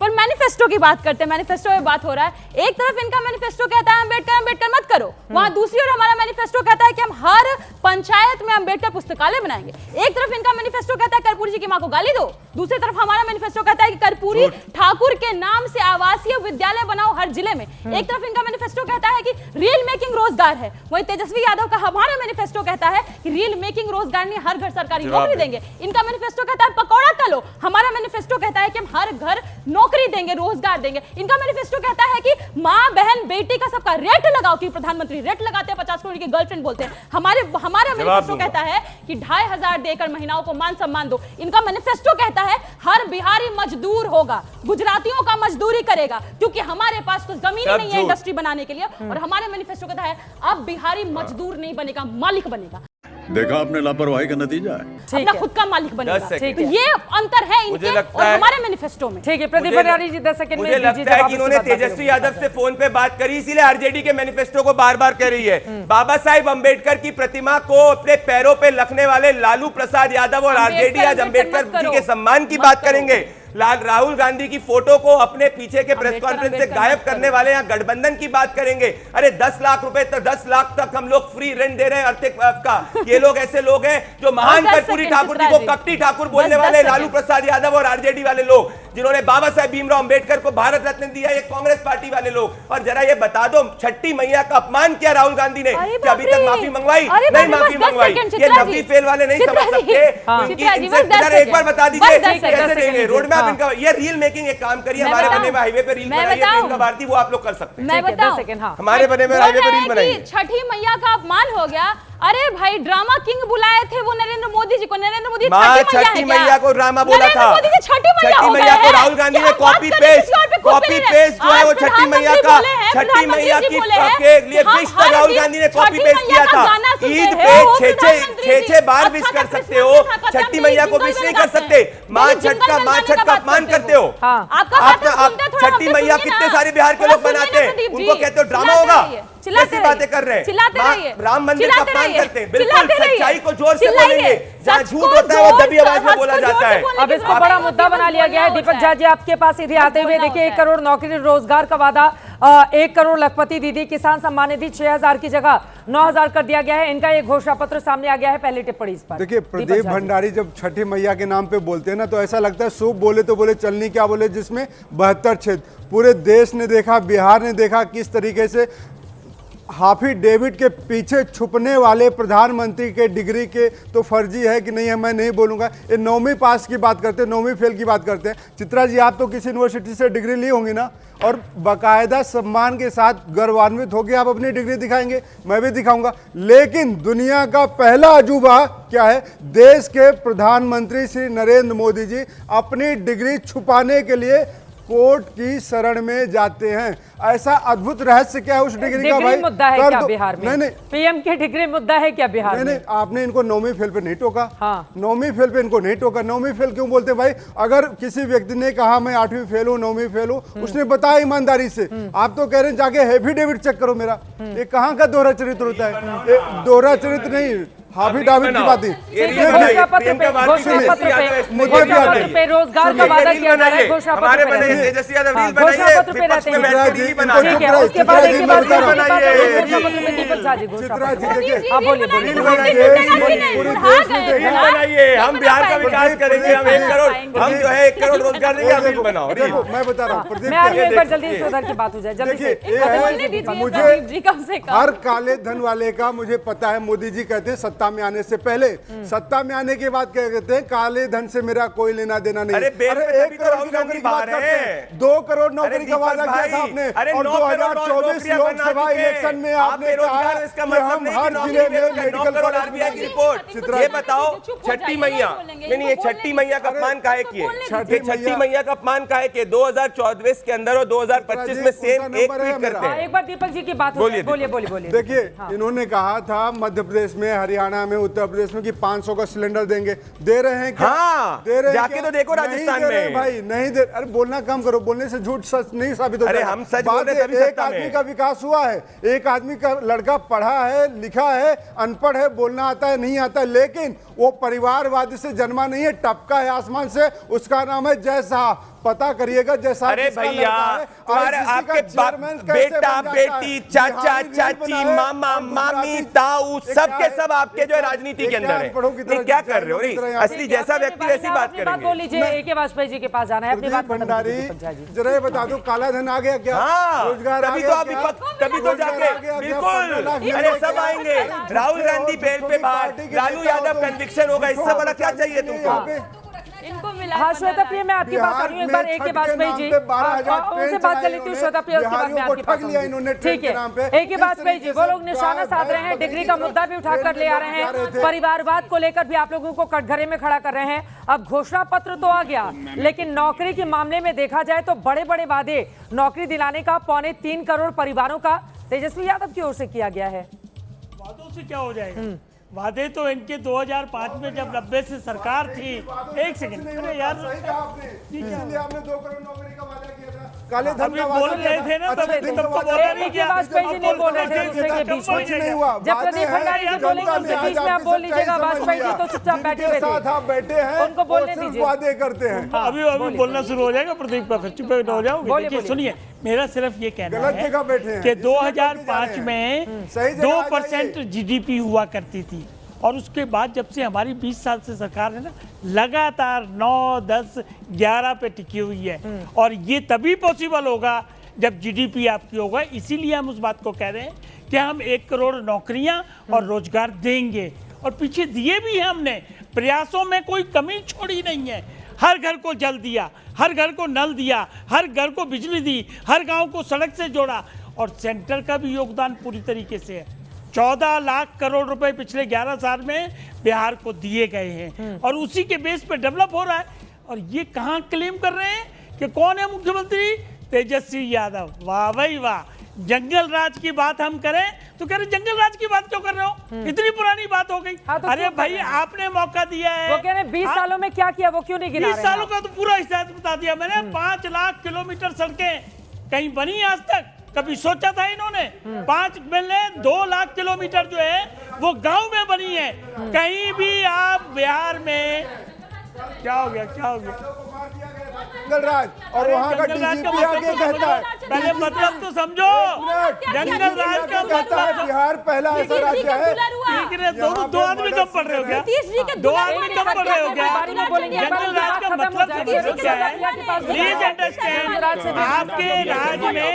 पर मैनिफेस्टो की बात करते हैं, मैनिफेस्टो में बात हो रहा है। एक तरफ इनका मैनिफेस्टो कहता है अम्बेडकर मत करो, वहां दूसरी ओर हमारा मैनिफेस्टो कहता है कि हम हर पंचायत में अम्बेडकर पुस्तकालय बनाएंगे। एक तरफ इनका मैनिफेस्टो कहता है कर्पूरी जी की मां को गाली दो, दूसरी तरफ हमारा मैनिफेस्टो कहता है कि कर्पूरी ठाकुर के नाम से आवासीय विद्यालय बनाओ हर जिले में। एक तरफ इनका मैनिफेस्टो कहता है कि रील मेकिंग रोजगार है, वहीं तेजस्वी यादव का हमारा मैनिफेस्टो कहता है कि रील मेकिंग रोजगार नहीं, हर घर सरकारी नौकरी देंगे। इनका मैनिफेस्टो कहता है पकौड़ा तलो, हमारा मैनिफेस्टो कहता है कि हम हर घर नौकरी देंगे, रोजगार देंगे। इनका मैनिफेस्टो कहता है कि मां बहन बेटी का सबका रेट लगाओ, कि प्रधानमंत्री रेट लगाते हैं, 50 करोड़ की गर्लफ्रेंड बोलते हैं। हमारा मैनिफेस्टो कहता है कि 2500 देकर महिलाओं को मान सम्मान दो। इनका मैनिफेस्टो कहता है हर बिहारी मजदूर होगा, गुजरातियों का मजदूरी करेगा, क्योंकि हमारे पास तो जमीन ही नहीं है इंडस्ट्री बनाने के लिए। और हमारे मैनिफेस्टो कहता है अब बिहारी मजदूर नहीं बनेगा, मालिक बनेगा। देखा आपने लापरवाही का नतीजा है, अपना खुद का मालिक बनेगा। तो ये अंतर है इनके और हमारे मैनिफेस्टो में। ठीक है, प्रदीप भंडारी जी 10 सेकंड में मुझे लगता है कि इन्होंने तेजस्वी यादव से फोन पे बात करी, इसीलिए आरजेडी के मैनिफेस्टो को बार बार कह रही है। बाबा साहेब अंबेडकर की प्रतिमा को अपने पैरों पे रखने वाले लालू प्रसाद यादव और आरजेडी आज अंबेडकर जी के सम्मान की बात करेंगे। राहुल गांधी की फोटो को अपने पीछे के प्रेस कॉन्फ्रेंस से गायब करने वाले यहाँ गठबंधन की बात करेंगे। अरे 10 लाख रुपए तक 10 लाख तक हम लोग फ्री रेंट दे रहे हैं अर्थिक का। ये लोग ऐसे लोग हैं जो महान कर्पूरी ठाकुर जी को कपटी ठाकुर बोलने वाले लालू प्रसाद यादव और आरजेडी वाले लोग, जिन्होंने बाबा साहेब भीमराव अंबेडकर को भारत रत्न दिया, ये कांग्रेस पार्टी वाले लोग। और जरा ये बता दो, छठी मैया का अपमान किया राहुल गांधी ने, कि अभी तक माफी मंगवाई नहीं, माफी मंगवाई। ये नफी फेल वाले नहीं समझ सकते, एक बार बता दीजिए कैसे देंगे रोड मैप इनका। ये रील मेकिंग एक काम करिए, हमारे बने में हाईवे पे रील बनाइए, ट्रेन का भारती, वो आप लोग कर सकते हैं। मैं बताऊं, हमारे बने में हाईवे पे रील बनाइए। छठी मैया का अपमान हो गया। अरे भाई ड्रामा किंग बुलाए थे वो नरेंद्र मोदी जी को, नरेंद्र मोदी छठी मैया को ड्रामा बोला था, छठी मैया को राहुल गांधी ने कॉपी पेस्ट जो है वो छठी मैया का, छठी मैया की के लिए विश राहुल गांधी ने कॉपी पेस्ट किया था। ईद पे 6 बार विश कर सकते हो, छठी मैया को विश नहीं कर सकते। माँ छठ का अपमान करते हो आप। छठी मैया कितने सारे बिहार के लोग बनाते हैं, उनको कहते हो ड्रामा होगा, कैसी बातें कर रहे हैं। राम मंदिर का अपमान करते हैं, बिल्कुल सच्चाई को जोर से बोलेंगे, जहाँ झूठ होता है वो दबी आवाज में बोला जाता है। अब इसको बड़ा मुद्दा बना लिया गया है। दीपक झा जी आपके पास इधर आते हुए देखिए, 1 करोड़ नौकरी रोजगार का वादा, 1 करोड़ लखपति दीदी, किसान सम्मान निधि 6000 की जगह 9000 कर दिया गया है। इनका एक घोषणा पत्र सामने आ गया है, पहली टिप्पणी इस पर। देखिए प्रदीप भंडारी जब छठी मैया के नाम पे बोलते हैं ना, तो ऐसा लगता है सूप बोले तो बोले चलनी क्या बोले, जिसमें 72 क्षेत्र पूरे देश ने देखा, बिहार ने देखा किस तरीके से हाफी डेविड के पीछे छुपने वाले प्रधानमंत्री के डिग्री के तो फर्जी है कि नहीं है, मैं नहीं बोलूँगा। ये 9वीं पास की बात करते हैं, 9वीं फेल की बात करते हैं। चित्रा जी आप तो किसी यूनिवर्सिटी से डिग्री ली होंगी ना, और बाकायदा सम्मान के साथ गौरवान्वित होकर आप अपनी डिग्री दिखाएंगे, मैं भी दिखाऊंगा। लेकिन दुनिया का पहला अजूबा क्या है, देश के प्रधानमंत्री श्री नरेंद्र मोदी जी अपनी डिग्री छुपाने के लिए कोर्ट की शरण में जाते हैं। ऐसा अद्भुत रहस्य क्या है उस डिग्री का भाई? मुद्दा है क्या बिहार में? नहीं, पीएम की डिग्री मुद्दा है क्या बिहार में? नहीं, आपने इनको 9वीं फेल पे नहीं टोका। हाँ। 9वीं फेल पे इनको नहीं टोका। 9वीं फेल क्यों बोलते भाई? अगर किसी व्यक्ति ने कहा मैं 8वीं फेल हूँ, 9वीं फेल हूँ, उसने बताया ईमानदारी से। आप तो कह रहे हैं जाके एफिडेविट चेक करो मेरा। ये कहाँ का दोहरा चरित्र होता है? दोहरा चरित्र नहीं, हाफी डाविड की बात है। घोषणा पत्र पे रोजगार का वादा किया जा रहा है, घोषणा पत्र पे रहते हैं। ठीक है, उसके बाद एक बात दीपक झा जी हम बिहार का विकास करेंगे, हम 1 करोड़, हम जो है 1 करोड़ रोजगार देंगे, आप बिल बनाओ। मैं बता रहा हूँ, मैं एक बार जल्दी से उधर की बात हो जाए, जल्दी से। मुझे हर काले धन वाले का मुझे पता है। मोदी जी कहते हैं सत्ता में आने से पहले, सत्ता में आने के बाद क्या कहते हैं, काले धन से मेरा कोई लेना देना नहीं। अरे 1 करोड़ की नौकरी की बात करते हैं, 2 करोड़ नौकरी का वादा किया था आपने, और 2024 लोकसभा इलेक्शन में आपने कहा कि हम हर जिले में मेडिकल कॉलेज की रिपोर्ट। ये बताओ छठी मैया, नहीं ये छठी मैया का अपमान काहे किए? छठी मैया का अपमान काहे किए? 2024 के अंदर और 2025 में सेम एक ट्वीट करते हैं। एक बार दीपक जी की बात बोलिए। देखिए इन्होंने कहा था मध्य प्रदेश में, हरियाणा में, उत्तर प्रदेश में कि 500 का सिलेंडर देंगे, दे रहे हैं क्या? हाँ, दे रहे जाके तो देखो राजस्थान में भाई, नहीं दे। अरे बोलना कम करो, बोलने से झूठ सच नहीं साबित होता। अरे हम सच बोल रहे हैं, एक आदमी का विकास हुआ है, एक आदमी का लड़का पढ़ा है, लिखा है, अनपढ़ है, बोलना आता है नहीं आता, लेकिन वो परिवारवाद से जन्मा नहीं है, टपका है आसमान से, उसका नाम है जय शाह। पता करिएगा जैसा अरे जिसका भैया, लड़का है, तुम्हारे ICC का आपके चेयरमैन कैसे बेटा बन जाता है? बेटी चाचा बिहारी रेल चाची बना है, मामा और मामी गुजराती- ताऊ एक सब के क्या- सब आपके जो है राजनीति के एक अंदर अनपढ़ों की है। तरह ये क्या जिस कर रहे हो? की तरह नहीं, यहाँ पे- असली जैसा व्यक्ति वैसी बात अपनी बात बोल करेंगे। लीजिए, ए.के. वाजपेयी जी के पास जाना है, अपनी बात प्रदीप खत्म भंडारी कीजिए, दीपक झा जी। जरा ये बता दो, काला धन आ गया क्या? हाँ, रोजगार आ तभी गया तो आप क्या? विपक्ष, तभी तो रोजगार जाके आ गया क्या? 15 लाख बिल्कुल, मिल अरे गया सब क्या? आएंगे। राहुल गांधी बेल पे बाहर, लालू यादव कन्विक्शन होगा, इससे बड़ा क्या चाहिए तुमको? इनको मिला हाँ श्वेता प्रिया, मैं आपके पास आ रही हूँ एक बार, ए.के. वाजपेयी जी उनसे बात कर लेती हूँ। श्वेता प्रिया, उसके बाद मैं आपके पास आऊंगी। ठीक है, ए.के. वाजपेयी जी, वो लोग निशाना साध रहे हैं, डिग्री का मुद्दा भी उठाकर ले आ रहे हैं, परिवारवाद को लेकर भी आप लोगों को कटघरे में खड़ा कर रहे हैं। अब घोषणा पत्र तो आ गया, लेकिन नौकरी के मामले में देखा जाए तो बड़े बड़े वादे नौकरी दिलाने का 3.25 करोड़ परिवारों का तेजस्वी यादव की ओर से किया गया है। वादों से क्या हो जाएगा? वादे तो इनके 2005 में जब 90 से सरकार थी। एक सेकंड, अरे यार सही कहा आपने, इसलिए आपने 2 करोड़ नौकरी का वादा किया था, काले धन अभी का बोल वादा रहे किया थे ना, था। तब अच्छे दिन तब का तो वादा बोला किया नहीं था। गया। वाजपेयी जी नहीं बोल रहे थे अब दूसरे के बीच में। कुछ नहीं हुआ। जब प्रदीप भंडारी जी बोलेंगे उसके बीच में आप बोल लीजिएगा। वाजपेयी जी तो चुपचाप बैठे हुए साथ थे, आप बैठे हैं, उनको बोलने वो सिर्फ दीजिए। वादे करते हैं। अभी बोलना शुरू हो जाएगा प्रदीप का, फिर चुप हो जाओगे। बोलिए, देखिए बोलिए। सुनिए, मेरा सिर्फ ये कहना गलत है जगह बैठे हैं, कि इसलिए गलती जा 2005 रहे हैं। में सही जगह आ 2% जीडीपी हुआ करती थी, और उसके बाद जब से हमारी 20 साल से सरकार है ना, लगातार 9, 10, 11 पे टिकी हुई है। और ये तभी पॉसिबल होगा जब जीडीपी आपकी होगा। इसीलिए हम उस बात को कह रहे हैं कि हम 1 करोड़ नौकरियां और रोजगार देंगे, और पीछे दिए भी हैं हमने। प्रयासों में कोई कमी छोड़ी नहीं है। हर घर को जल दिया, हर घर को नल दिया, हर घर को बिजली दी, हर गांव को सड़क से जोड़ा, और सेंटर का भी योगदान पूरी तरीके से है। 14 लाख करोड़ रुपए पिछले 11 साल में बिहार को दिए गए हैं, और उसी के बेस पे डेवलप हो रहा है। और ये कहाँ क्लेम कर रहे हैं कि कौन है मुख्यमंत्री? तेजस्वी यादव। वाह भाई वाह। जंगल राज की बात हम करें तो कह रहे जंगल राज की बात क्यों कर रहे हो? इतनी पुरानी बात हो गई। हाँ, तो अरे क्यों कर भाई, रहे हैं? आपने मौका दिया है। वो कह रहे हैं 20 सालों में क्या किया, वो क्यों नहीं गिना 20 रहे हैं सालों आप? का तो पूरा हिसाब बता दिया मैंने। 5 लाख किलोमीटर सड़कें कहीं बनी आज तक? कभी सोचा था इन्होंने? 5 में 2 लाख किलोमीटर जो है वो गांव में बनी है। कहीं भी आप बिहार में क्या हो गया, क्या हो गया? जंगल राज, और वहाँ का जंगल राज का डीजीपी आगे मतलब तो कहता है, समझो। पहले मतलब तो समझो। जंगल राज का कहता है मतलब बिहार पहला ऐसा राज्य है। ठीक है, दो आदमी कम पड़ रहे हो क्या? नीतीश जी के 2 दुल्हन आदमी ने कम पड़ रहे हो हत्या क्या? के बारे में बोलेंगे। जंगल राज का मतलब समझो क्या है? प्लीज अंडरस्टैंड, आपके राज्य में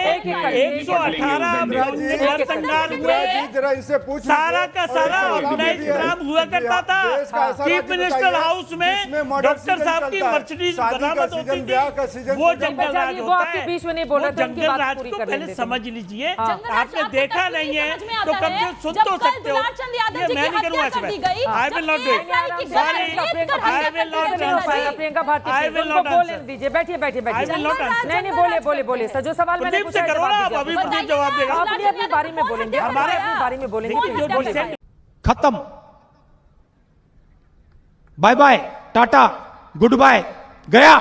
118 नरसंहार हुए। जरा इनसे पूछ लीजिए। सारा का सारा और इसके ऑर्गेनाइज अलावा भी है। क्राइम हुआ करता था। देश का ऐसा चीफ राज्य मिनिस्टर बताइए हाउस में जिसमें मर्डर डॉक्टर सीजन साहब की चलता है। मर्सिडीज शादी का बरामद सीजन, होती ब्याह का थी। सीजन वो चलता है। जंगल अच्छा राज जी, वो होता आपके है। बीच में नहीं बोल रहे थे, उनकी जंगल बात राज पूरी को कर पहले लेते समझ लीजिए। जंगल राज आपने आपको देखा तस्वीर नहीं है समझ में तो आता कम से है, सुन जब तो कल सकते हो। दुलारचंद यादव ये जी मैं की नहीं करूँगा हत्या कर दी गई, आई विल जब नॉट डू इट। ASI की सॉरी, गलत आई विल नॉट नहीं हो पाएगा। Priyanka Bharti I please, will उनको not बोलने answer. दीजिए। बैठिए बैठिए I will not बैठिए। answer. नहीं बोले बोले बोले सर, जो सवाल मैंने प्रदीप से पूछा है, करो ना, जवाब अभी दीजिए। प्रदीप जवाब देगा। आप अपनी अपनी बारी में बोलेंगे, हमारे अपनी बारी में बोलेंगे। देखिए, जो बोलिए। dissent खत्म, बाय बाय, टाटा, गुड बाय, गया।